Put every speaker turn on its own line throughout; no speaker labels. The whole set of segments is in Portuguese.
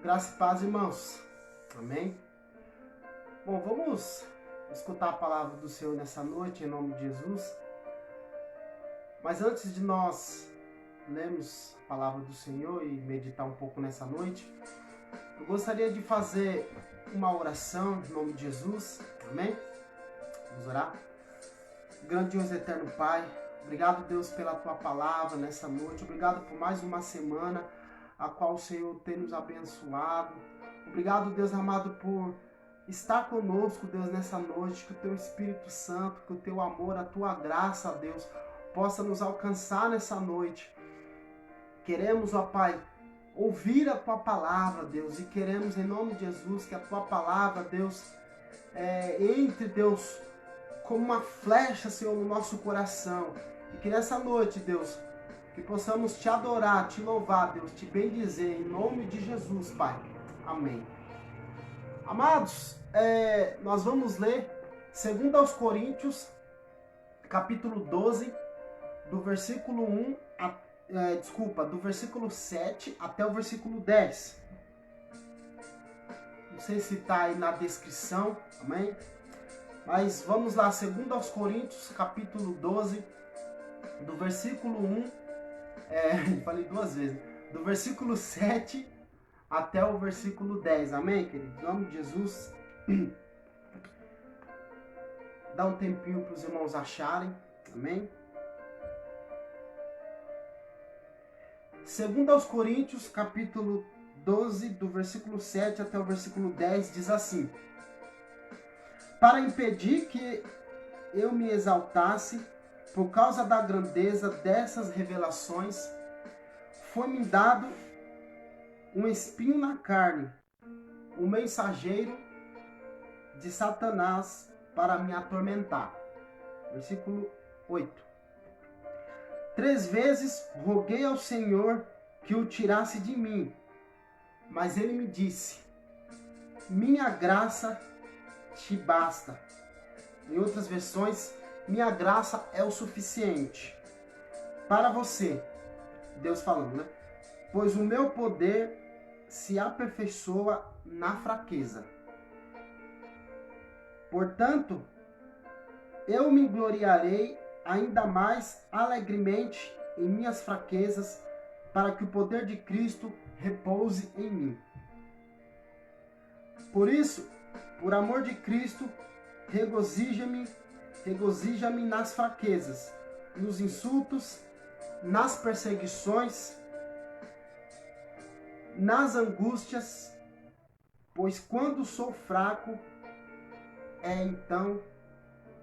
Graça e paz, irmãos. Amém? Bom, vamos escutar a palavra do Senhor nessa noite, em nome de Jesus. Mas antes de nós lermos a palavra do Senhor e meditar um pouco nessa noite, eu gostaria de fazer uma oração em nome de Jesus. Amém? Vamos orar. Grandioso eterno Pai, obrigado, Deus, pela Tua palavra nessa noite. Obrigado por mais uma semana a qual o Senhor tem nos abençoado. Obrigado, Deus amado, por estar conosco, Deus, nessa noite. Que o Teu Espírito Santo, que o Teu amor, a Tua graça, Deus, possa nos alcançar nessa noite. Queremos, ó Pai, ouvir a Tua palavra, Deus, e queremos, em nome de Jesus, que a Tua palavra, Deus, entre, Deus, como uma flecha, Senhor, no nosso coração. E que nessa noite, Deus, que possamos Te adorar, Te louvar, Deus, Te bendizer, em nome de Jesus, Pai. Amém. Amados, nós vamos ler 2 Coríntios, capítulo 12, do versículo 7 até o versículo 10. Não sei se está aí na descrição, amém? Mas vamos lá, 2 Coríntios, capítulo 12, do versículo 1, falei duas vezes, do versículo 7 até o versículo 10, amém, querido? Em nome de Jesus, dá um tempinho para os irmãos acharem, amém? 2 Coríntios, capítulo 12, do versículo 7 até o versículo 10, diz assim: para impedir que eu me exaltasse por causa da grandeza dessas revelações, foi-me dado um espinho na carne, um mensageiro de Satanás para me atormentar. Versículo 8. 3 vezes roguei ao Senhor que o tirasse de mim, mas ele me disse: minha graça te basta. Em outras versões, minha graça é o suficiente para você. Deus falando, né? Pois o meu poder se aperfeiçoa na fraqueza. Portanto, eu me gloriarei ainda mais alegremente em minhas fraquezas, para que o poder de Cristo repouse em mim. Por isso, por amor de Cristo, regozija-me nas fraquezas, nos insultos, nas perseguições, nas angústias, pois quando sou fraco, é então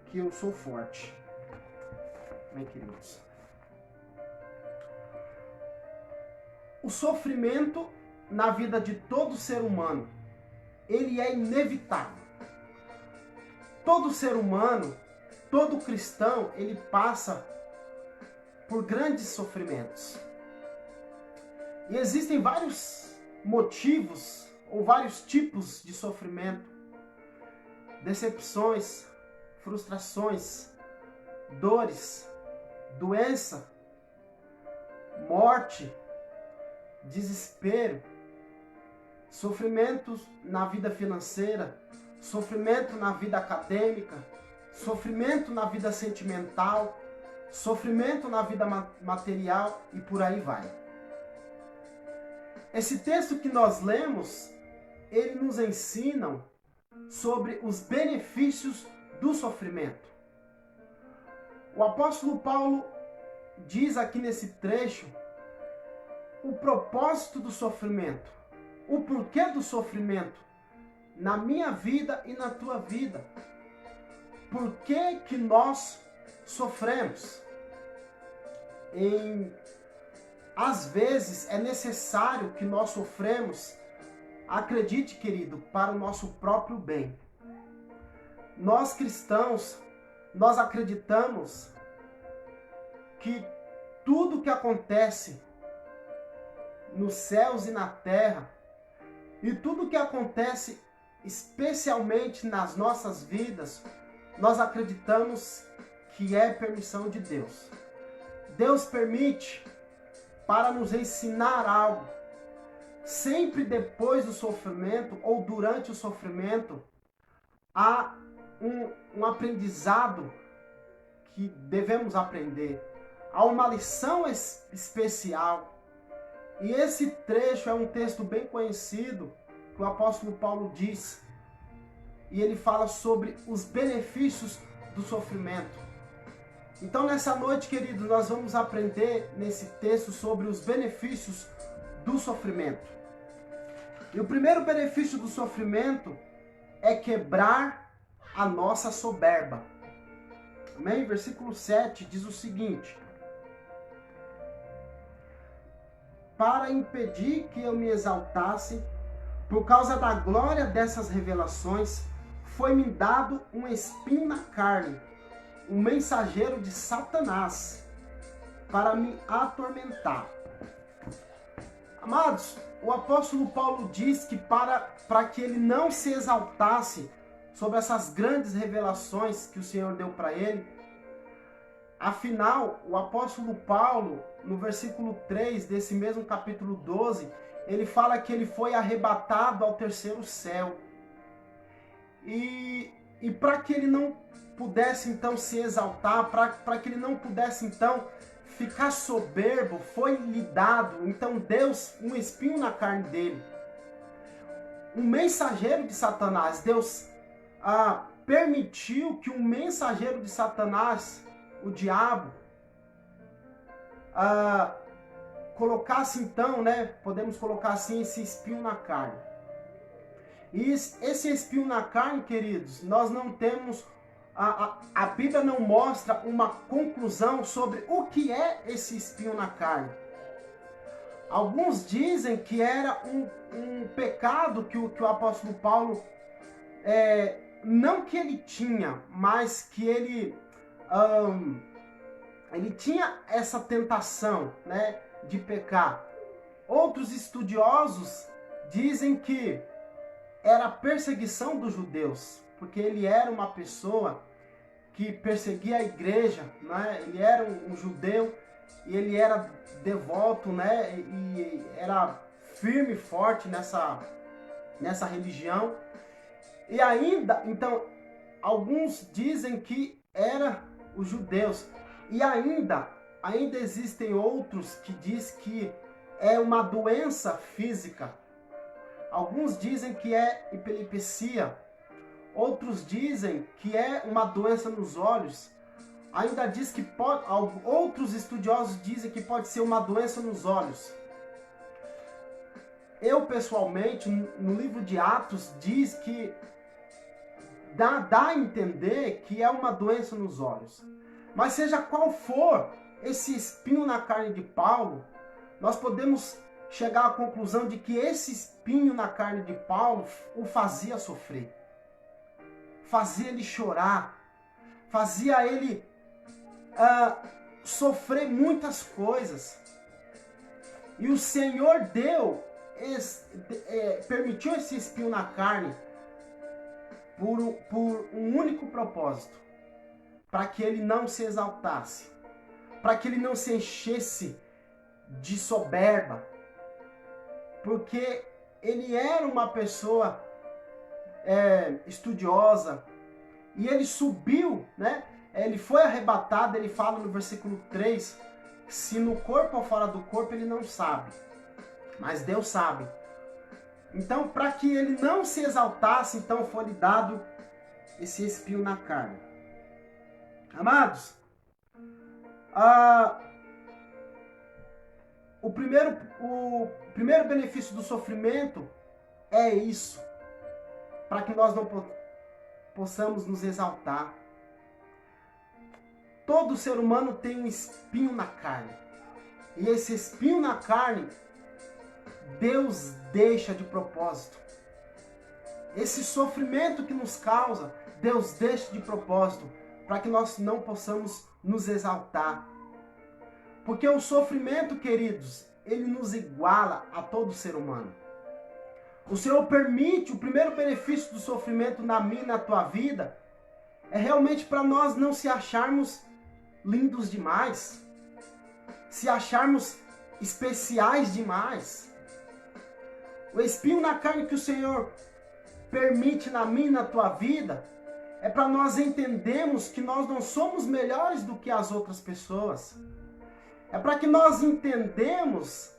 que eu sou forte. Bem, queridos, o sofrimento na vida de todo ser humano, ele é inevitável. Todo ser humano, todo cristão, ele passa por grandes sofrimentos. E existem vários motivos ou vários tipos de sofrimento. Decepções, frustrações, dores, doença, morte, desespero, sofrimentos na vida financeira, sofrimento na vida acadêmica, sofrimento na vida sentimental, sofrimento na vida material e por aí vai. Esse texto que nós lemos, ele nos ensina sobre os benefícios do sofrimento. O apóstolo Paulo diz aqui nesse trecho o propósito do sofrimento, o porquê do sofrimento na minha vida e na tua vida. Por que nós sofremos? Às vezes é necessário que nós sofremos, acredite, querido, para o nosso próprio bem. Nós cristãos, nós acreditamos que tudo que acontece nos céus e na terra, e tudo que acontece especialmente nas nossas vidas, nós acreditamos que é permissão de Deus. Deus permite para nos ensinar algo. sempre depois do sofrimento ou durante o sofrimento, há um aprendizado que devemos aprender. Há uma lição especial. E esse trecho é um texto bem conhecido que o apóstolo Paulo diz. E ele fala sobre os benefícios do sofrimento. Então, nessa noite, queridos, nós vamos aprender nesse texto sobre os benefícios do sofrimento. E o primeiro benefício do sofrimento é quebrar a nossa soberba. Amém? Versículo 7 diz o seguinte: para impedir que eu me exaltasse, por causa da glória dessas revelações, foi-me dado um espinho na carne, um mensageiro de Satanás, para me atormentar. Amados, o apóstolo Paulo diz que para que ele não se exaltasse sobre essas grandes revelações que o Senhor deu para ele, afinal, o apóstolo Paulo, no versículo 3 desse mesmo capítulo 12, ele fala que ele foi arrebatado ao terceiro céu. E para que ele não pudesse então se exaltar, para que ele não pudesse então ficar soberbo, foi lhe dado então Deus um espinho na carne dele, um mensageiro de Satanás. Deus permitiu que um mensageiro de Satanás, o diabo, colocasse então, podemos colocar assim, esse espinho na carne. E esse espinho na carne, queridos, nós não temos, a Bíblia não mostra uma conclusão sobre o que é esse espinho na carne. Alguns dizem que era um pecado que o apóstolo Paulo, não que ele tinha, mas que ele tinha essa tentação, de pecar. Outros estudiosos dizem que era a perseguição dos judeus, porque ele era uma pessoa que perseguia a igreja, Ele era um judeu e ele era devoto, E era firme e forte nessa religião. E ainda, então, alguns dizem que era os judeus. E ainda existem outros que diz que é uma doença física. Alguns dizem que é epilepsia. Outros dizem que é uma doença nos olhos. Ainda diz que outros estudiosos dizem que pode ser uma doença nos olhos. Eu, pessoalmente, no livro de Atos, diz que dá a entender que é uma doença nos olhos. Mas seja qual for esse espinho na carne de Paulo, nós podemos chegar à conclusão de que esse espinho na carne de Paulo o fazia sofrer. Fazia ele chorar. Fazia ele sofrer muitas coisas. E o Senhor permitiu esse espinho na carne por um único propósito: para que ele não se exaltasse, para que ele não se enchesse de soberba, porque ele era uma pessoa estudiosa, e ele subiu, ele foi arrebatado. Ele fala no versículo 3, se no corpo ou fora do corpo ele não sabe, mas Deus sabe. Então, para que ele não se exaltasse, então foi-lhe dado esse espinho na carne. Amados, o primeiro benefício do sofrimento é isso, para que nós não possamos nos exaltar. Todo ser humano tem um espinho na carne, e esse espinho na carne Deus deixa de propósito. Esse sofrimento que nos causa, Deus deixa de propósito, para que nós não possamos nos exaltar. Porque o sofrimento, queridos, ele nos iguala a todo ser humano. O Senhor permite, o primeiro benefício do sofrimento na minha e na tua vida é realmente para nós não se acharmos lindos demais, se acharmos especiais demais. O espinho na carne que o Senhor permite na minha e na tua vida é para nós entendermos que nós não somos melhores do que as outras pessoas. É para que nós entendemos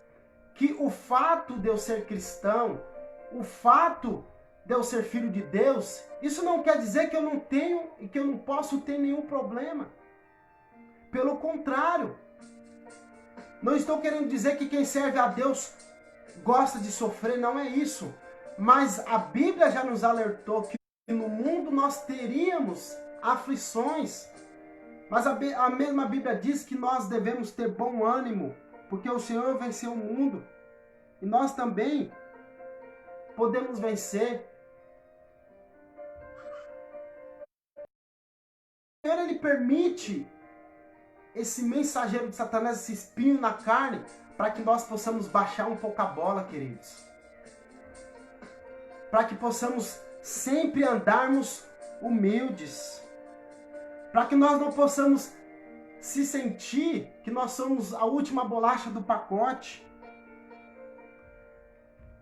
que o fato de eu ser cristão, o fato de eu ser filho de Deus, isso não quer dizer que eu não tenho e que eu não posso ter nenhum problema. Pelo contrário, não estou querendo dizer que quem serve a Deus gosta de sofrer, não é isso. Mas a Bíblia já nos alertou que no mundo nós teríamos aflições. Mas a mesma Bíblia diz que nós devemos ter bom ânimo, porque o Senhor venceu o mundo. E nós também podemos vencer. O Senhor, Ele permite esse mensageiro de Satanás, esse espinho na carne, para que nós possamos baixar um pouco a bola, queridos. Para que possamos sempre andarmos humildes. Para que nós não possamos se sentir que nós somos a última bolacha do pacote.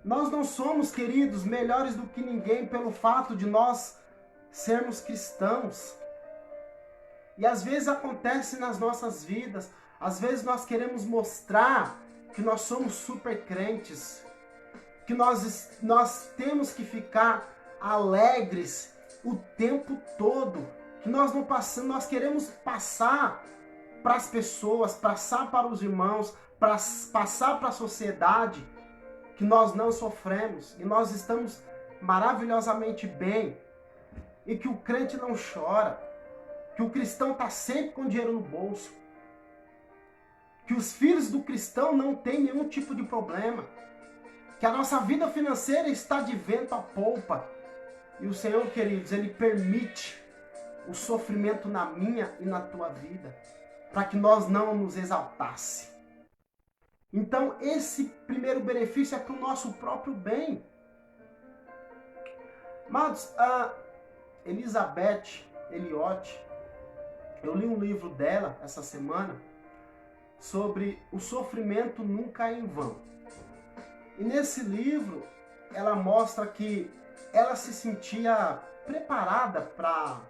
Nós não somos, queridos, melhores do que ninguém pelo fato de nós sermos cristãos. E às vezes acontece nas nossas vidas, às vezes nós queremos mostrar que nós somos super crentes, que nós temos que ficar alegres o tempo todo, que nós não passamos, nós queremos passar para as pessoas, passar para os irmãos, passar para a sociedade que nós não sofremos e nós estamos maravilhosamente bem e que o crente não chora, que o cristão está sempre com dinheiro no bolso, que os filhos do cristão não têm nenhum tipo de problema, que a nossa vida financeira está de vento a polpa. E o Senhor, queridos, Ele permite o sofrimento na minha e na tua vida, para que nós não nos exaltasse. Então, esse primeiro benefício é para o nosso próprio bem. Amados, a Elizabeth Elliot, eu li um livro dela essa semana sobre o sofrimento nunca é em vão. E nesse livro, ela mostra que ela se sentia preparada para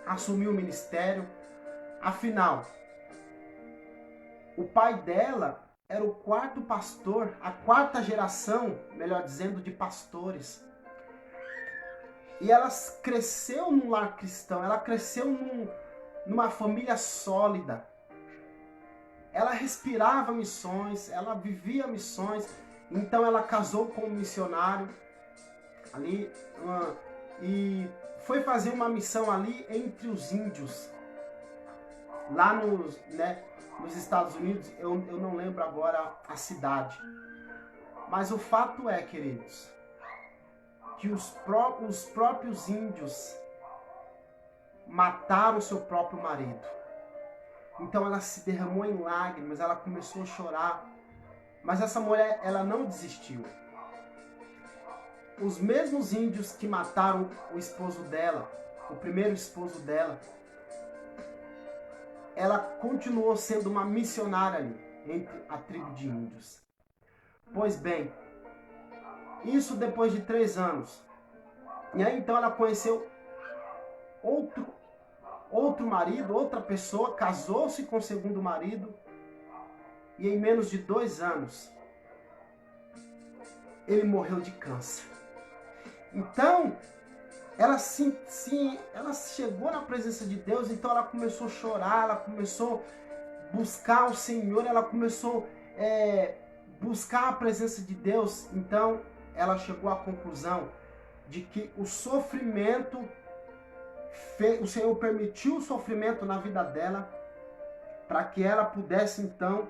assumir o ministério. Afinal, o pai dela era o quarto pastor, a quarta geração, melhor dizendo, de pastores. E ela cresceu num lar cristão, ela cresceu numa família sólida. Ela respirava missões, ela vivia missões. Então ela casou com um missionário ali e foi fazer uma missão ali entre os índios, lá nos Estados Unidos. Eu não lembro agora a cidade. Mas o fato é, queridos, que os próprios índios mataram seu próprio marido. Então ela se derramou em lágrimas, ela começou a chorar. Mas essa mulher, ela não desistiu. Os mesmos índios que mataram o esposo dela, o primeiro esposo dela, ela continuou sendo uma missionária ali, entre a tribo de índios. Pois bem, isso depois de 3 anos. E aí então ela conheceu outro marido, outra pessoa, casou-se com o segundo marido. E em menos de 2 anos, ele morreu de câncer. Então, ela chegou na presença de Deus, então ela começou a chorar, ela começou a buscar o Senhor, ela começou a buscar a presença de Deus. Então, ela chegou à conclusão de que o sofrimento, o Senhor permitiu o sofrimento na vida dela, para que ela pudesse então,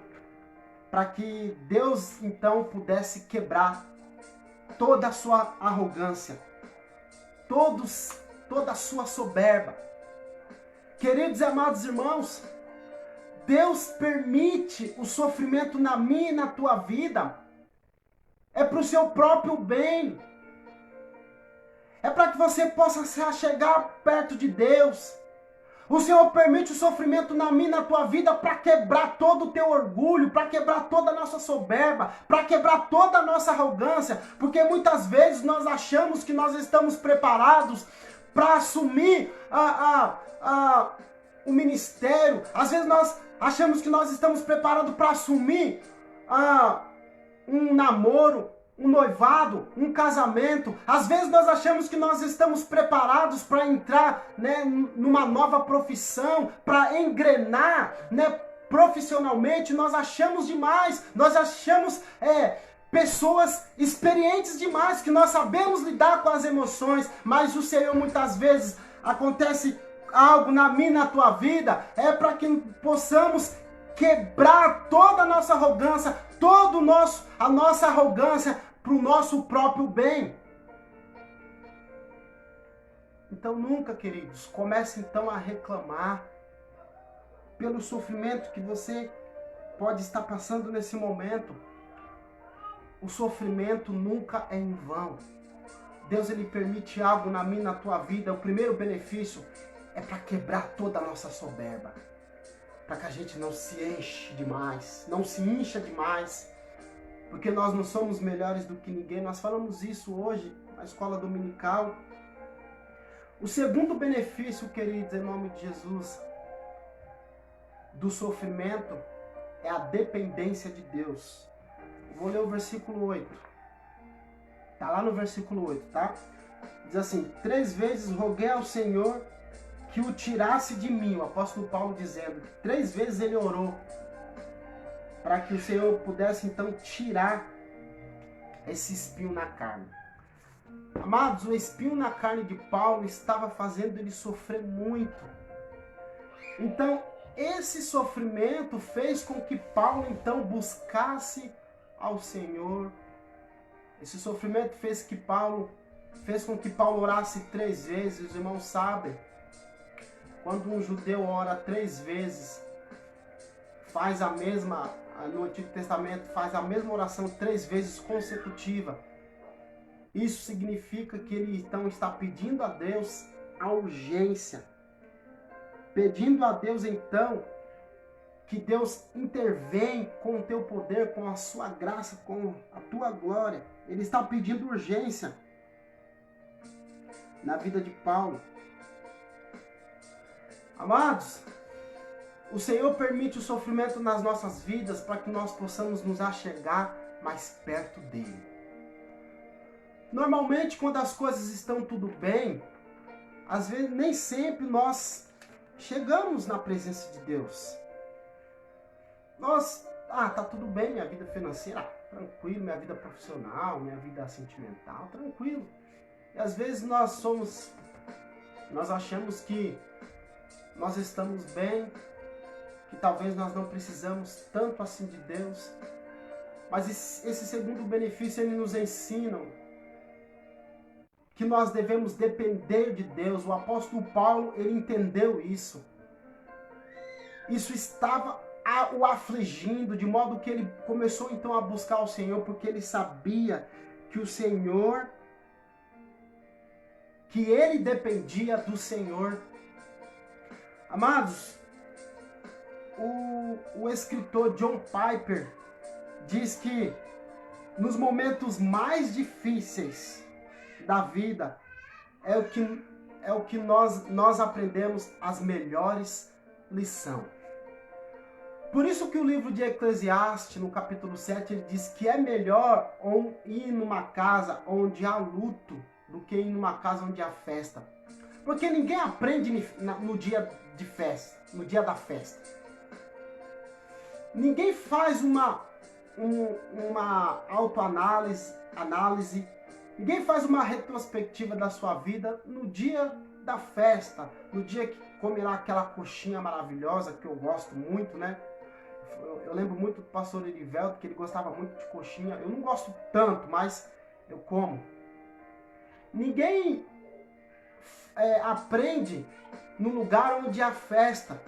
para que Deus então pudesse quebrar toda a sua arrogância, toda a sua soberba. Queridos e amados irmãos, Deus permite o sofrimento na minha e na tua vida, é para o seu próprio bem, é para que você possa se achegar perto de Deus. O Senhor permite o sofrimento na minha e na tua vida para quebrar todo o teu orgulho, para quebrar toda a nossa soberba, para quebrar toda a nossa arrogância, porque muitas vezes nós achamos que nós estamos preparados para assumir o ministério. Às vezes nós achamos que nós estamos preparados para assumir um namoro, um noivado, um casamento. Às vezes nós achamos que nós estamos preparados para entrar, né, numa nova profissão, para engrenar, né, profissionalmente. Nós achamos demais, nós achamos pessoas experientes demais, que nós sabemos lidar com as emoções, mas o Senhor muitas vezes acontece algo na minha e na tua vida, para que possamos quebrar toda a nossa arrogância, a nossa arrogância para o nosso próprio bem. Então nunca, queridos, comece então a reclamar pelo sofrimento que você pode estar passando nesse momento. O sofrimento nunca é em vão. Deus, ele permite algo na minha e na tua vida. O primeiro benefício é para quebrar toda a nossa soberba, para que a gente não se enche demais, não se incha demais, porque nós não somos melhores do que ninguém. Nós falamos isso hoje na escola dominical. O segundo benefício, queridos, em nome de Jesus, do sofrimento é a dependência de Deus. Vou ler o versículo 8. Está lá no versículo 8, tá? Diz assim: 3 vezes roguei ao Senhor que o tirasse de mim. O apóstolo Paulo dizendo, 3 vezes ele orou para que o Senhor pudesse então tirar esse espinho na carne. Amados, o espinho na carne de Paulo estava fazendo ele sofrer muito. Então, esse sofrimento fez com que Paulo então buscasse ao Senhor. Esse sofrimento fez com que Paulo orasse 3 vezes. Os irmãos sabem, quando um judeu ora 3 vezes, faz a mesma, no Antigo Testamento, faz a mesma oração 3 vezes consecutiva. Isso significa que ele então está pedindo a Deus a urgência. Pedindo a Deus então que Deus intervém com o teu poder, com a sua graça, com a tua glória. Ele está pedindo urgência na vida de Paulo. Amados, o Senhor permite o sofrimento nas nossas vidas para que nós possamos nos achegar mais perto dele. Normalmente, quando as coisas estão tudo bem, às vezes nem sempre nós chegamos na presença de Deus. Tá tudo bem, minha vida financeira, tranquilo, minha vida profissional, minha vida sentimental, tranquilo. E às vezes nós achamos que nós estamos bem, que talvez nós não precisamos tanto assim de Deus. Mas esse segundo benefício, ele nos ensina que nós devemos depender de Deus. O apóstolo Paulo, ele entendeu isso. Isso estava o afligindo, de modo que ele começou então a buscar o Senhor, porque ele sabia que o Senhor, que ele dependia do Senhor. Amados, o escritor John Piper diz que nos momentos mais difíceis da vida é o que nós aprendemos as melhores lições. Por isso que o livro de Eclesiastes, no capítulo 7, ele diz que é melhor ir numa casa onde há luto do que ir numa casa onde há festa. Porque ninguém aprende no dia de festa, no dia da festa. Ninguém faz uma autoanálise, ninguém faz uma retrospectiva da sua vida no dia da festa, no dia que comerá aquela coxinha maravilhosa, que eu gosto muito, né? Eu lembro muito do pastor Erivelto, que ele gostava muito de coxinha. Eu não gosto tanto, mas eu como. Ninguém aprende no lugar onde há festa,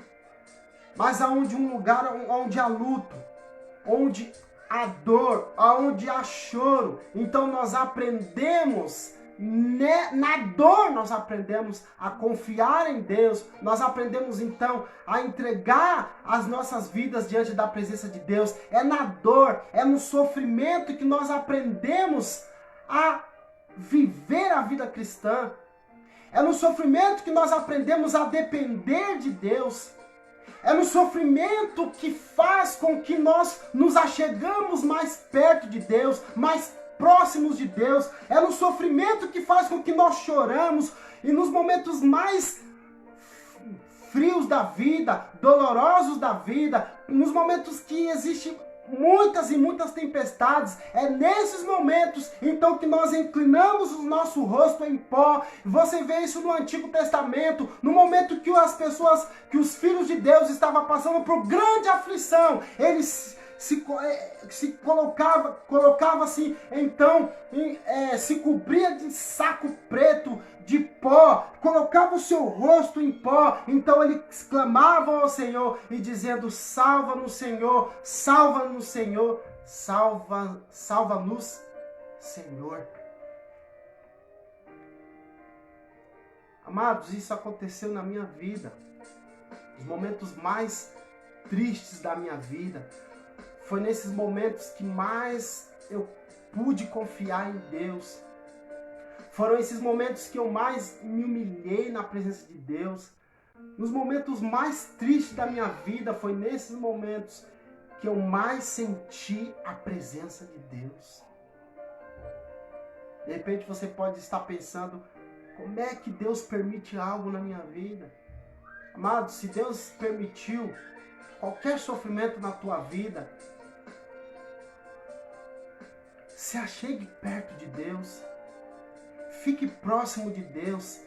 mas um lugar onde há luto, onde há dor, onde há choro. Então nós aprendemos Na dor nós aprendemos a confiar em Deus, nós aprendemos então a entregar as nossas vidas diante da presença de Deus. É na dor, é no sofrimento que nós aprendemos a viver a vida cristã. É no sofrimento que nós aprendemos a depender de Deus. É no sofrimento que faz com que nós nos achegamos mais perto de Deus, mais próximos de Deus. É no sofrimento que faz com que nós choramos. E nos momentos mais frios da vida, dolorosos da vida, nos momentos que existem muitas e muitas tempestades, é nesses momentos então que nós inclinamos o nosso rosto em pó. Você vê isso no Antigo Testamento, no momento que as pessoas, que os filhos de Deus estavam passando por grande aflição, eles se colocava assim, então se cobria de saco preto, de pó, colocava o seu rosto em pó. Então eles clamavam ao Senhor e dizendo: salva-nos, Senhor, salva-nos, Senhor, salva-nos, Senhor. Amados, isso aconteceu na minha vida. Os momentos mais tristes da minha vida, foi nesses momentos que mais eu pude confiar em Deus. Foram esses momentos que eu mais me humilhei na presença de Deus. Nos momentos mais tristes da minha vida, foi nesses momentos que eu mais senti a presença de Deus. De repente você pode estar pensando: como é que Deus permite algo na minha vida? Amado, se Deus permitiu qualquer sofrimento na tua vida, se achegue perto de Deus, fique próximo de Deus,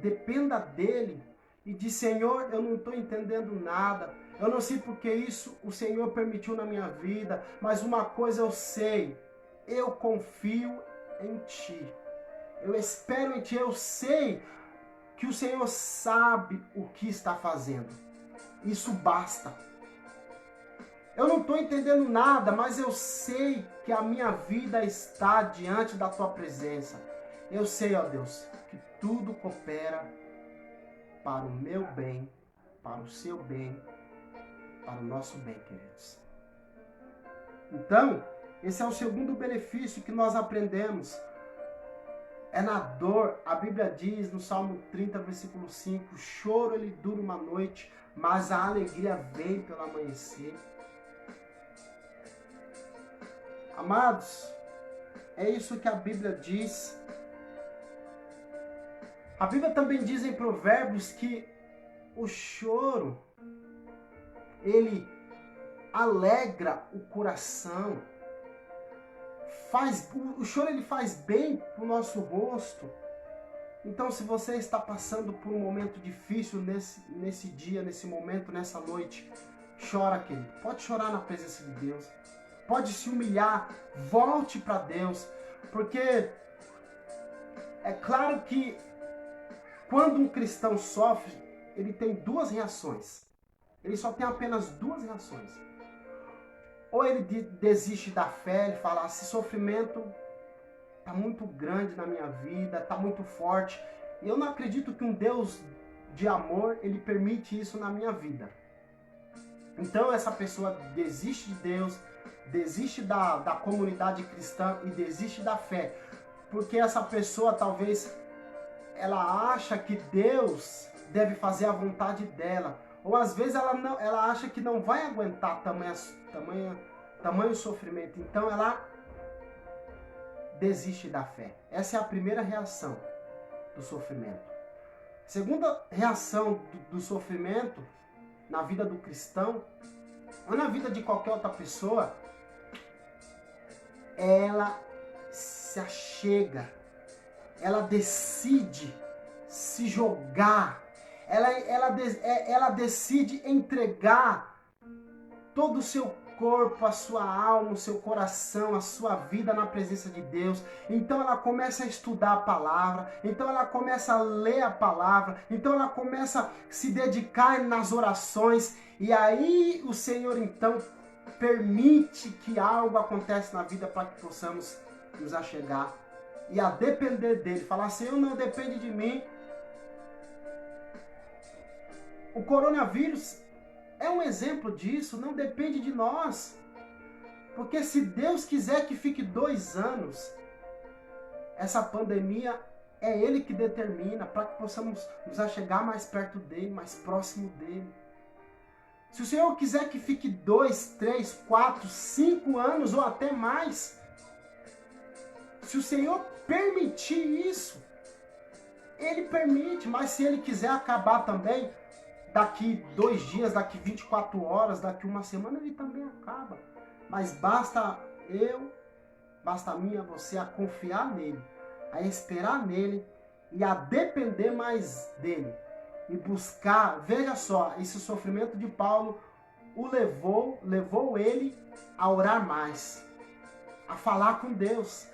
dependa dele e diz: Senhor, eu não estou entendendo nada, eu não sei porque isso o Senhor permitiu na minha vida, mas uma coisa eu sei, eu confio em Ti, eu espero em Ti, eu sei que o Senhor sabe o que está fazendo, isso basta. Eu não estou entendendo nada, mas eu sei que a minha vida está diante da Tua presença. Eu sei, ó Deus, que tudo coopera para o meu bem, para o seu bem, para o nosso bem, queridos. Então, esse é o segundo benefício que nós aprendemos. É na dor. A Bíblia diz no Salmo 30, versículo 5, o choro ele dura uma noite, mas a alegria vem pelo amanhecer. Amados, é isso que a Bíblia diz. A Bíblia também diz em Provérbios que o choro, ele alegra o coração. O choro ele faz bem para o nosso rosto. Então, se você está passando por um momento difícil nesse dia, nesse momento, nessa noite, chora, querido. Pode chorar na presença de Deus. Pode se humilhar, volte para Deus, porque é claro que quando um cristão sofre, ele tem duas reações. Ele só tem apenas duas reações. Ou ele desiste da fé, ele fala: esse sofrimento está muito grande na minha vida, está muito forte. E eu não acredito que um Deus de amor, ele permite isso na minha vida. Então essa pessoa desiste de Deus, desiste da comunidade cristã e desiste da fé. Porque essa pessoa talvez ela acha que Deus deve fazer a vontade dela. Ou às vezes ela acha que não vai aguentar tamanho sofrimento. Então ela desiste da fé. Essa é a primeira reação do sofrimento. A segunda reação do sofrimento na vida do cristão, ou na vida de qualquer outra pessoa, ela se achega, ela decide se jogar, ela decide entregar todo o seu corpo, a sua alma, o seu coração, a sua vida na presença de Deus. Então ela começa a estudar a palavra, então ela começa a ler a palavra, então ela começa a se dedicar nas orações, e aí o Senhor então permite que algo aconteça na vida para que possamos nos achegar e a depender dele. Falar, Senhor, não depende de mim. O coronavírus é um exemplo disso, não depende de nós. Porque se Deus quiser que fique 2 anos, essa pandemia é Ele que determina para que possamos nos achegar mais perto dEle, mais próximo dEle. Se o Senhor quiser que fique 2, 3, 4, 5 anos ou até mais, se o Senhor permitir isso, Ele permite, mas se Ele quiser acabar também, daqui 2 dias, daqui 24 horas, daqui 1 semana, Ele também acaba. Mas basta a mim, a você, a confiar nele, a esperar nele e a depender mais dele. E buscar, veja só, esse sofrimento de Paulo o levou ele a orar mais, a falar com Deus.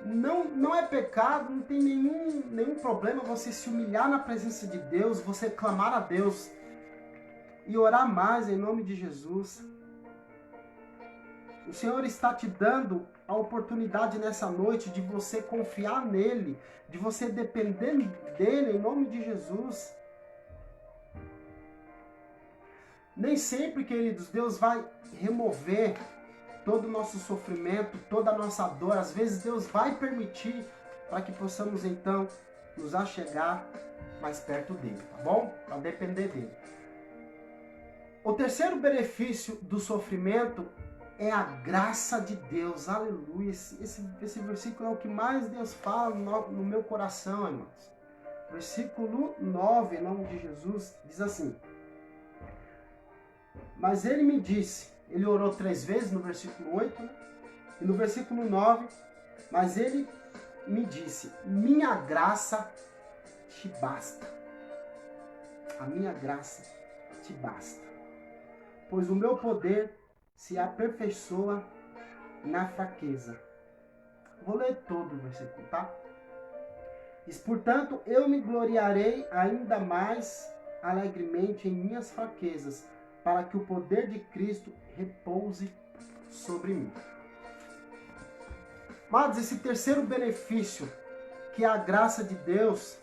Não é pecado, não tem nenhum problema você se humilhar na presença de Deus, você clamar a Deus e orar mais em nome de Jesus. O Senhor está te dando a oportunidade nessa noite de você confiar nele, de você depender dele em nome de Jesus. Nem sempre, queridos, Deus vai remover todo o nosso sofrimento, toda a nossa dor. Às vezes Deus vai permitir para que possamos então nos achegar mais perto dele, tá bom? Para depender dele. O terceiro benefício do sofrimento é a graça de Deus, aleluia. Esse versículo é o que mais Deus fala no meu coração, irmãos. Versículo 9, em nome de Jesus, diz assim: mas ele me disse, ele orou 3 vezes no versículo 8, né? E no versículo 9, mas ele me disse, minha graça te basta. A minha graça te basta. Pois o meu poder se aperfeiçoa na fraqueza. Vou ler todo o versículo, tá? Diz, portanto, eu me gloriarei ainda mais alegremente em minhas fraquezas, para que o poder de Cristo repouse sobre mim. Mas esse terceiro benefício, que é a graça de Deus,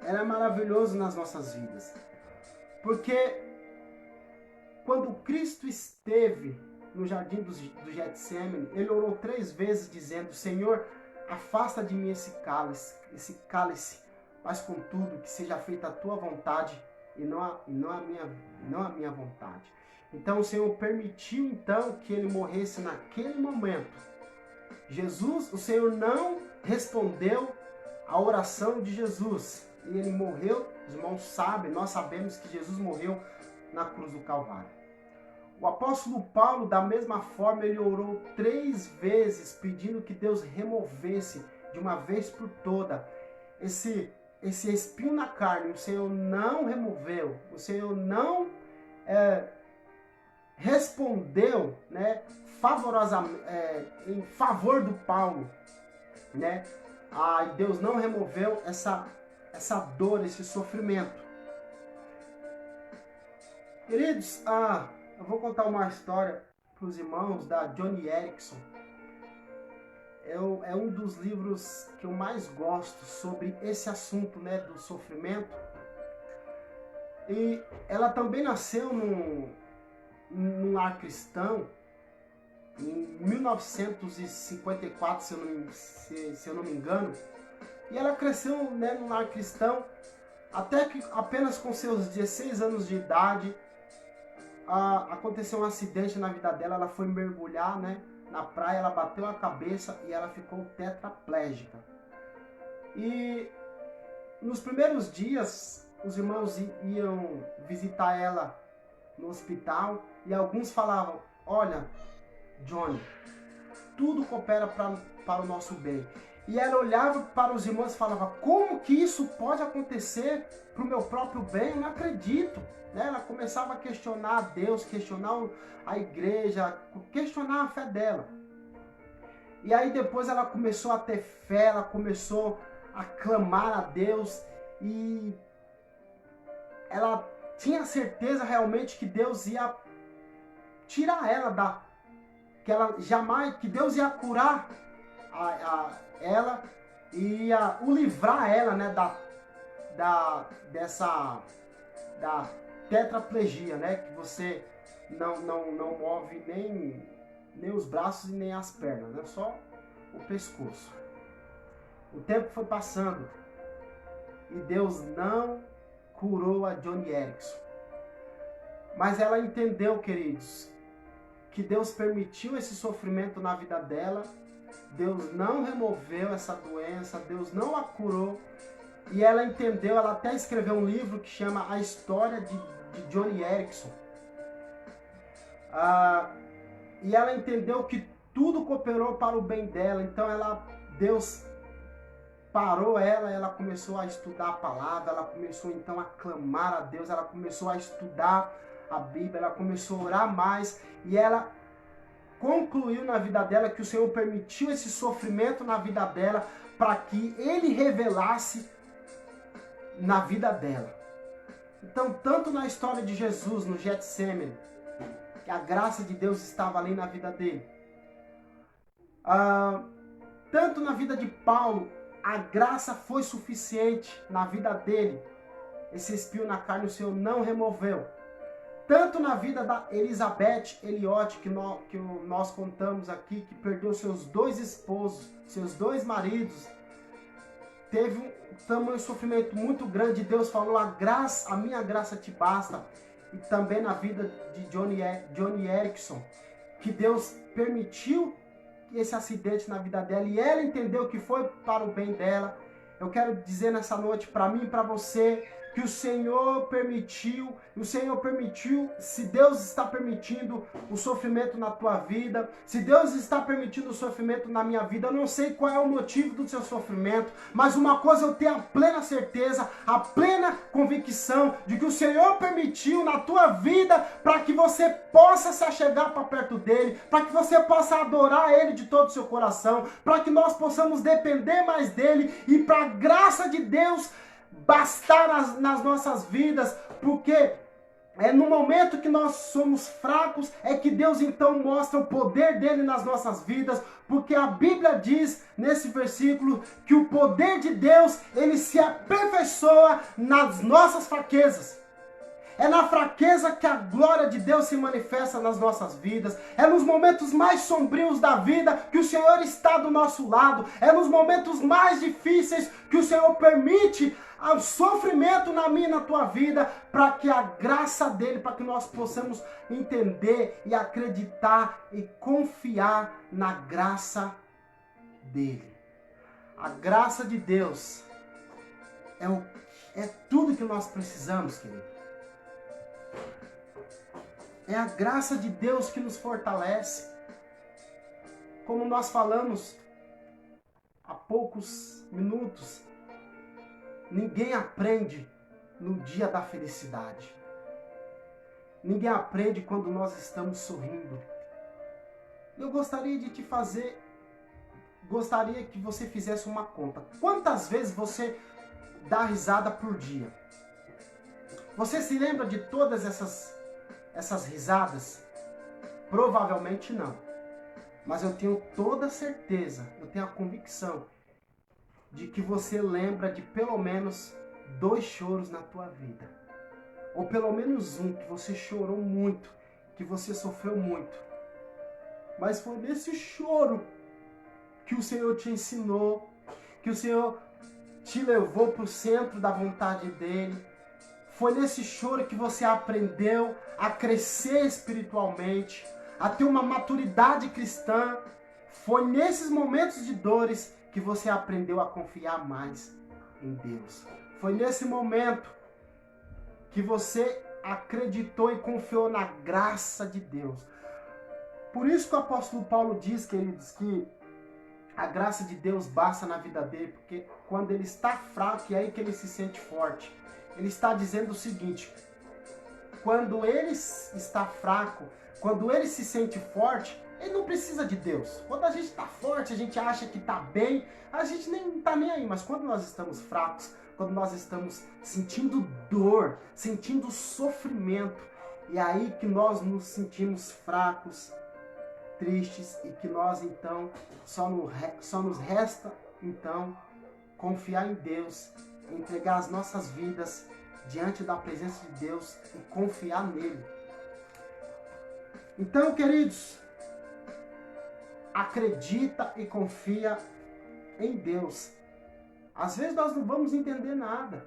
ela é maravilhoso nas nossas vidas. Porque quando Cristo esteve no jardim do Getsemane, ele orou 3 vezes dizendo, Senhor, afasta de mim esse cálice, mas contudo que seja feita a tua vontade e não a minha vontade. Então o Senhor permitiu então que ele morresse naquele momento. O Senhor não respondeu à oração de Jesus. E ele morreu, os irmãos sabem, nós sabemos que Jesus morreu na cruz do Calvário. O apóstolo Paulo, da mesma forma, ele orou 3 vezes pedindo que Deus removesse de uma vez por toda esse espinho na carne. O Senhor não removeu, o Senhor não respondeu, né, em favor do Paulo, né? Deus não removeu essa dor, esse sofrimento. Queridos, eu vou contar uma história para os irmãos da Joni Eareckson. É um dos livros que eu mais gosto sobre esse assunto, né, do sofrimento. E ela também nasceu num lar cristão, em 1954, se eu não me engano. E ela cresceu, né, num lar cristão, até que apenas com seus 16 anos de idade, aconteceu um acidente na vida dela. Ela foi mergulhar, né, na praia, ela bateu a cabeça e ela ficou tetraplégica. E nos primeiros dias, os irmãos iam visitar ela no hospital e alguns falavam, olha, Johnny, tudo coopera para o nosso bem. E ela olhava para os irmãos e falava, como que isso pode acontecer para o meu próprio bem? Eu não acredito. Ela começava a questionar a Deus, questionar a igreja, questionar a fé dela. E aí depois ela começou a ter fé, ela começou a clamar a Deus e ela tinha certeza realmente que Deus ia tirar ela que Deus ia curar ela e ia o livrar ela, né, da tetraplegia, né, que você não move nem os braços e nem as pernas, né, só o pescoço. O tempo foi passando e Deus não curou a Joni Eareckson. Mas ela entendeu, queridos, que Deus permitiu esse sofrimento na vida dela, Deus não removeu essa doença, Deus não a curou, e ela entendeu, ela até escreveu um livro que chama A História de Joni Eareckson. E ela entendeu que tudo cooperou para o bem dela, então Deus parou ela começou a estudar a palavra, ela começou então a clamar a Deus, ela começou a estudar a Bíblia, ela começou a orar mais, e ela concluiu na vida dela que o Senhor permitiu esse sofrimento na vida dela para que Ele revelasse na vida dela. Então, tanto na história de Jesus, no Getsemane, que a graça de Deus estava ali na vida dele, tanto na vida de Paulo, a graça foi suficiente na vida dele. Esse espinho na carne o Senhor não removeu. Tanto na vida da Elizabeth Elliot, que nós contamos aqui, que perdeu seus 2 esposos, seus 2 maridos, teve um tamanho sofrimento muito grande. Deus falou, a minha graça te basta. E também na vida de Joni Eareckson, que Deus permitiu esse acidente na vida dela, e ela entendeu que foi para o bem dela. Eu quero dizer nessa noite para mim e para você, que o Senhor permitiu, se Deus está permitindo o sofrimento na tua vida, se Deus está permitindo o sofrimento na minha vida, eu não sei qual é o motivo do seu sofrimento, mas uma coisa eu tenho a plena certeza, a plena convicção de que o Senhor permitiu na tua vida para que você possa se achegar para perto dele, para que você possa adorar ele de todo o seu coração, para que nós possamos depender mais dele e para a graça de Deus bastar nas nossas vidas, porque é no momento que nós somos fracos é que Deus então mostra o poder dele nas nossas vidas, porque a Bíblia diz nesse versículo que o poder de Deus, ele se aperfeiçoa nas nossas fraquezas. É na fraqueza que a glória de Deus se manifesta nas nossas vidas. É nos momentos mais sombrios da vida que o Senhor está do nosso lado. É nos momentos mais difíceis que o Senhor permite o sofrimento na minha e na tua vida, para que a graça dele, para que nós possamos entender e acreditar e confiar na graça dele. A graça de Deus é tudo que nós precisamos, querido. É a graça de Deus que nos fortalece. Como nós falamos há poucos minutos, ninguém aprende no dia da felicidade. Ninguém aprende quando nós estamos sorrindo. Eu gostaria que você fizesse uma conta. Quantas vezes você dá risada por dia? Você se lembra de todas essas risadas? Provavelmente não. Mas eu tenho toda a certeza, eu tenho a convicção de que você lembra de pelo menos 2 choros na tua vida. Ou pelo menos um que você chorou muito, que você sofreu muito. Mas foi nesse choro que o Senhor te ensinou, que o Senhor te levou para o centro da vontade dele. Foi nesse choro que você aprendeu a crescer espiritualmente, a ter uma maturidade cristã. Foi nesses momentos de dores que você aprendeu a confiar mais em Deus. Foi nesse momento que você acreditou e confiou na graça de Deus. Por isso que o apóstolo Paulo diz, queridos, que a graça de Deus basta na vida dele, porque quando ele está fraco, é aí que ele se sente forte. Ele está dizendo o seguinte: quando ele está fraco, quando ele se sente forte, ele não precisa de Deus. Quando a gente está forte, a gente acha que está bem, a gente nem está nem aí. Mas quando nós estamos fracos, quando nós estamos sentindo dor, sentindo sofrimento, é aí que nós nos sentimos fracos. tristes e que nós então só nos resta então confiar em Deus, entregar as nossas vidas diante da presença de Deus e confiar nele. Então, queridos, acredita e confia em Deus. Às vezes nós não vamos entender nada,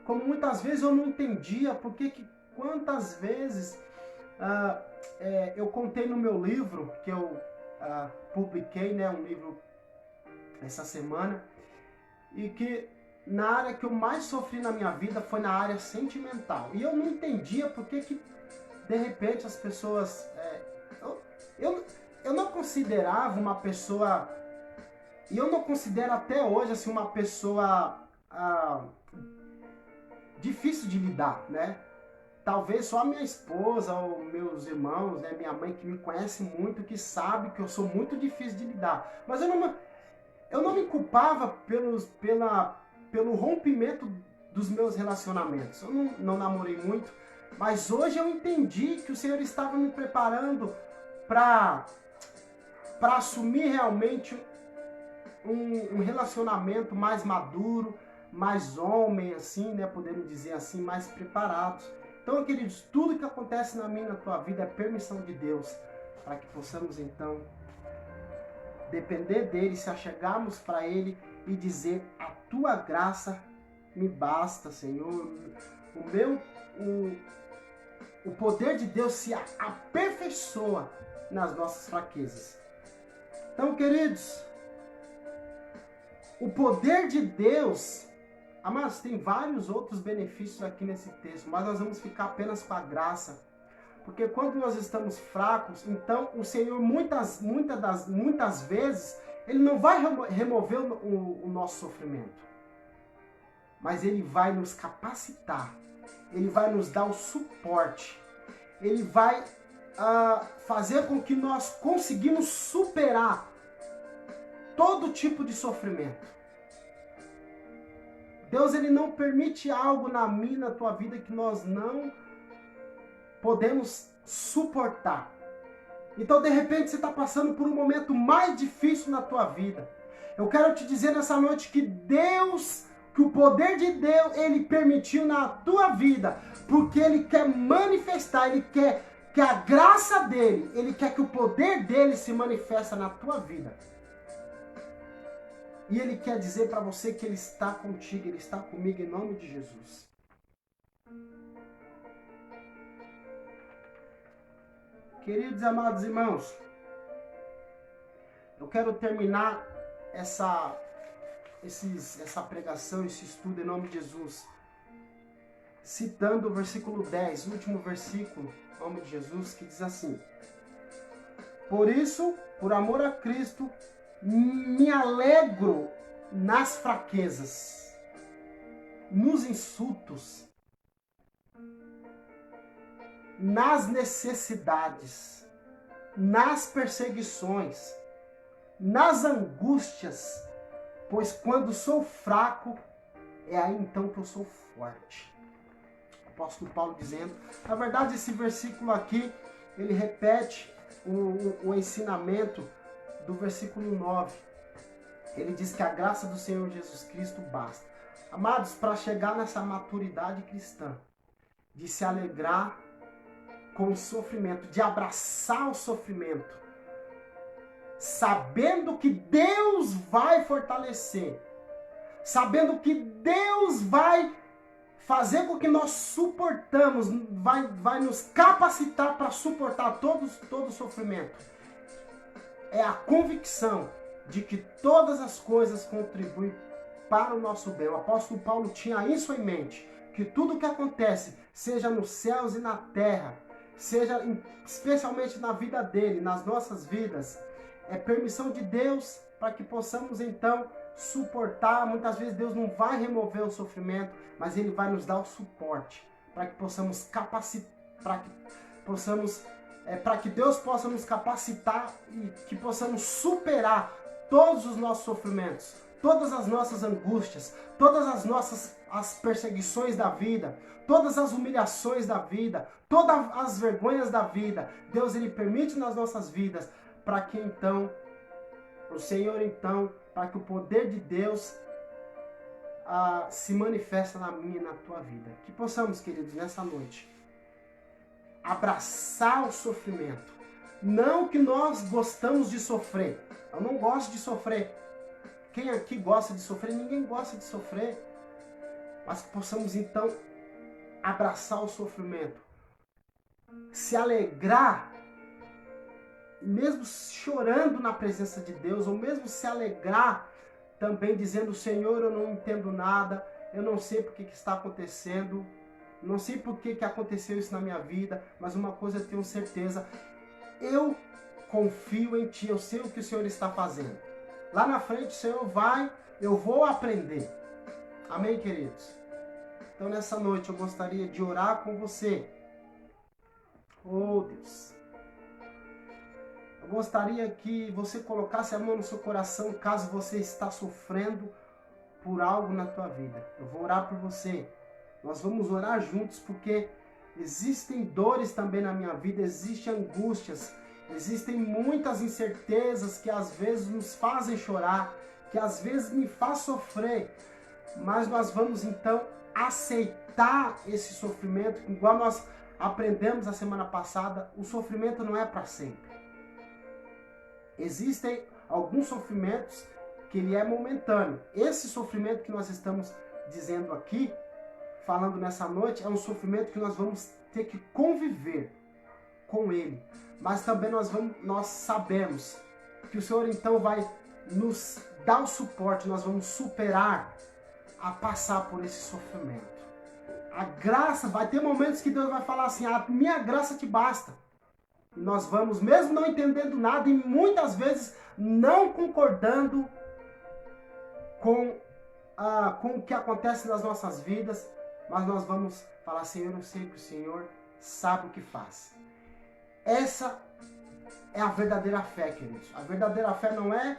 como muitas vezes eu não entendia porque quantas vezes eu contei no meu livro que eu publiquei, né, um livro essa semana, e que na área que eu mais sofri na minha vida foi na área sentimental. E eu não entendia porque que de repente as pessoas... Eu não considerava uma pessoa... E eu não considero até hoje assim, uma pessoa difícil de lidar, né? Talvez só a minha esposa ou meus irmãos, né, minha mãe que me conhece muito, que sabe que eu sou muito difícil de lidar. Mas eu não me culpava pelo rompimento dos meus relacionamentos. Eu não namorei muito, mas hoje eu entendi que o Senhor estava me preparando para assumir realmente um relacionamento mais maduro, mais homem, assim, né, podemos dizer assim, mais preparado. Então, queridos, tudo que acontece na minha e na tua vida é permissão de Deus, para que possamos então depender dele, se achegarmos para ele e dizer: a tua graça me basta, Senhor. O poder de Deus se aperfeiçoa nas nossas fraquezas. Então, queridos, o poder de Deus, amados, tem vários outros benefícios aqui nesse texto, mas nós vamos ficar apenas com a graça. Porque quando nós estamos fracos, então o Senhor muitas vezes, Ele não vai remover o nosso sofrimento. Mas Ele vai nos capacitar. Ele vai nos dar o suporte. Ele vai fazer com que nós conseguimos superar todo tipo de sofrimento. Deus, Ele não permite algo na minha e na tua vida que nós não podemos suportar. Então, de repente, você está passando por um momento mais difícil na tua vida. Eu quero te dizer nessa noite que o poder de Deus, Ele permitiu na tua vida, porque Ele quer manifestar, Ele quer que a graça dEle, Ele quer que o poder dEle se manifeste na tua vida. E Ele quer dizer para você que Ele está contigo, Ele está comigo em nome de Jesus. Queridos e amados irmãos, eu quero terminar essa pregação, esse estudo em nome de Jesus, citando o versículo 10, o último versículo, em nome de Jesus, que diz assim: por isso, por amor a Cristo, me alegro nas fraquezas, nos insultos, nas necessidades, nas perseguições, nas angústias, pois quando sou fraco, é aí então que eu sou forte. O apóstolo Paulo dizendo, na verdade esse versículo aqui, ele repete o ensinamento do versículo 9. Ele diz que a graça do Senhor Jesus Cristo basta. Amados, para chegar nessa maturidade cristã, de se alegrar com o sofrimento, de abraçar o sofrimento, sabendo que Deus vai fortalecer, sabendo que Deus vai fazer com que nós suportamos, vai nos capacitar para suportar todo o sofrimento. É a convicção de que todas as coisas contribuem para o nosso bem. O apóstolo Paulo tinha isso em mente, que tudo que acontece, seja nos céus e na terra, seja especialmente na vida dele, nas nossas vidas, é permissão de Deus para que possamos então suportar. Muitas vezes Deus não vai remover o sofrimento, mas Ele vai nos dar o suporte para que possamos capacitar, para que Deus possa nos capacitar e que possamos superar todos os nossos sofrimentos, todas as nossas angústias, todas as perseguições da vida, todas as humilhações da vida, todas as vergonhas da vida. Deus, Ele permite nas nossas vidas para que então, o Senhor então, para que o poder de Deus se manifesta na minha e na tua vida. Que possamos, queridos, nessa noite, abraçar o sofrimento. Não que nós gostamos de sofrer. Eu não gosto de sofrer. Quem aqui gosta de sofrer? Ninguém gosta de sofrer. Mas que possamos então abraçar o sofrimento. Se alegrar, mesmo chorando na presença de Deus, ou mesmo se alegrar também dizendo: Senhor, eu não entendo nada, eu não sei porque que está acontecendo, não sei por que aconteceu isso na minha vida, mas uma coisa eu tenho certeza, eu confio em Ti, eu sei o que o Senhor está fazendo. Lá na frente o Senhor vai, eu vou aprender. Amém, queridos? Então nessa noite eu gostaria de orar com você. Oh, Deus. Eu gostaria que você colocasse a mão no seu coração caso você está sofrendo por algo na tua vida. Eu vou orar por você. Nós vamos orar juntos porque existem dores também na minha vida, existem angústias, existem muitas incertezas que às vezes nos fazem chorar, que às vezes me faz sofrer. Mas nós vamos então aceitar esse sofrimento, igual nós aprendemos a semana passada, o sofrimento não é para sempre. Existem alguns sofrimentos que ele é momentâneo. Esse sofrimento que nós estamos dizendo aqui, falando nessa noite, é um sofrimento que nós vamos ter que conviver com ele. Mas também nós sabemos que o Senhor então vai nos dar o suporte, nós vamos superar a passar por esse sofrimento. A graça, vai ter momentos que Deus vai falar assim: a minha graça te basta. E nós vamos, mesmo não entendendo nada e muitas vezes não concordando com o que acontece nas nossas vidas, mas nós vamos falar: Senhor, eu sei que o Senhor sabe o que faz. Essa é a verdadeira fé, queridos. A verdadeira fé não é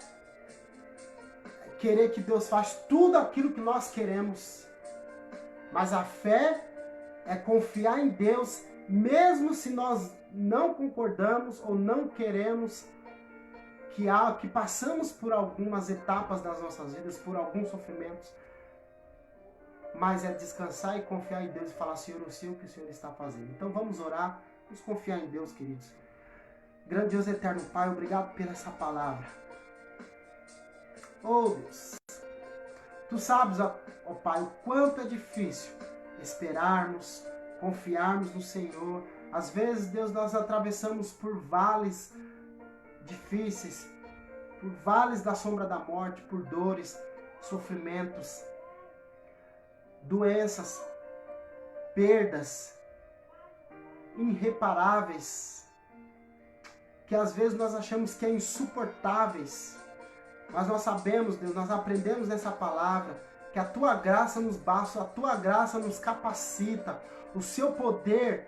querer que Deus faça tudo aquilo que nós queremos, mas a fé é confiar em Deus, mesmo se nós não concordamos ou não queremos, que passamos por algumas etapas das nossas vidas, por alguns sofrimentos, mas é descansar e confiar em Deus e falar: Senhor, eu sei o que o Senhor está fazendo. Então vamos orar, vamos confiar em Deus, queridos. Grandioso eterno Pai, obrigado por essa palavra. Oh Deus, Tu sabes, ó Pai, o quanto é difícil esperarmos, confiarmos no Senhor. Às vezes, Deus, nós atravessamos por vales difíceis, por vales da sombra da morte, por dores, sofrimentos, doenças, perdas irreparáveis, que às vezes nós achamos que é insuportáveis. Mas nós sabemos, Deus, nós aprendemos nessa palavra que a Tua graça nos basta, a Tua graça nos capacita, o Seu poder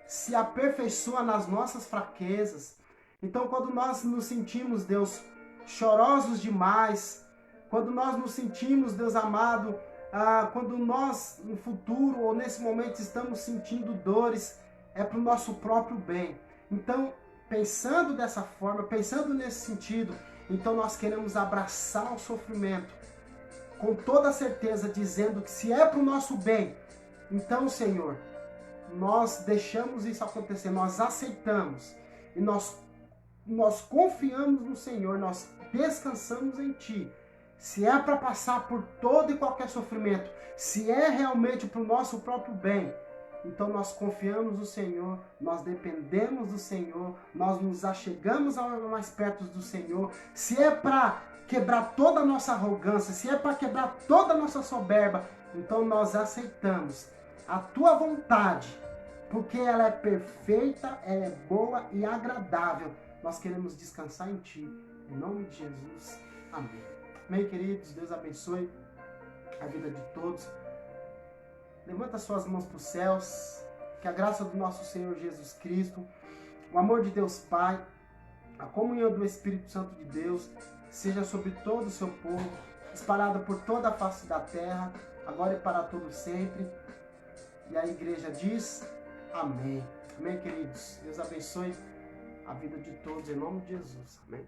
se aperfeiçoa nas nossas fraquezas. Então, quando nós nos sentimos, Deus, chorosos demais, quando nós nos sentimos, Deus amado, quando nós no futuro ou nesse momento estamos sentindo dores, é para o nosso próprio bem. Então, pensando dessa forma, pensando nesse sentido, então nós queremos abraçar o sofrimento com toda certeza, dizendo que se é para o nosso bem, então, Senhor, nós deixamos isso acontecer, nós aceitamos e nós confiamos no Senhor, nós descansamos em Ti. Se é para passar por todo e qualquer sofrimento, se é realmente para o nosso próprio bem, então nós confiamos no Senhor, nós dependemos do Senhor, nós nos achegamos mais perto do Senhor. Se é para quebrar toda a nossa arrogância, se é para quebrar toda a nossa soberba, então nós aceitamos a Tua vontade, porque ela é perfeita, ela é boa e agradável. Nós queremos descansar em Ti, em nome de Jesus. Amém. Amém, queridos. Deus abençoe a vida de todos. Levanta suas mãos para os céus, que a graça do nosso Senhor Jesus Cristo, o amor de Deus Pai, a comunhão do Espírito Santo de Deus, seja sobre todo o seu povo, espalhada por toda a face da terra, agora e para todo sempre. E a igreja diz: amém. Amém, queridos. Deus abençoe a vida de todos, em nome de Jesus. Amém?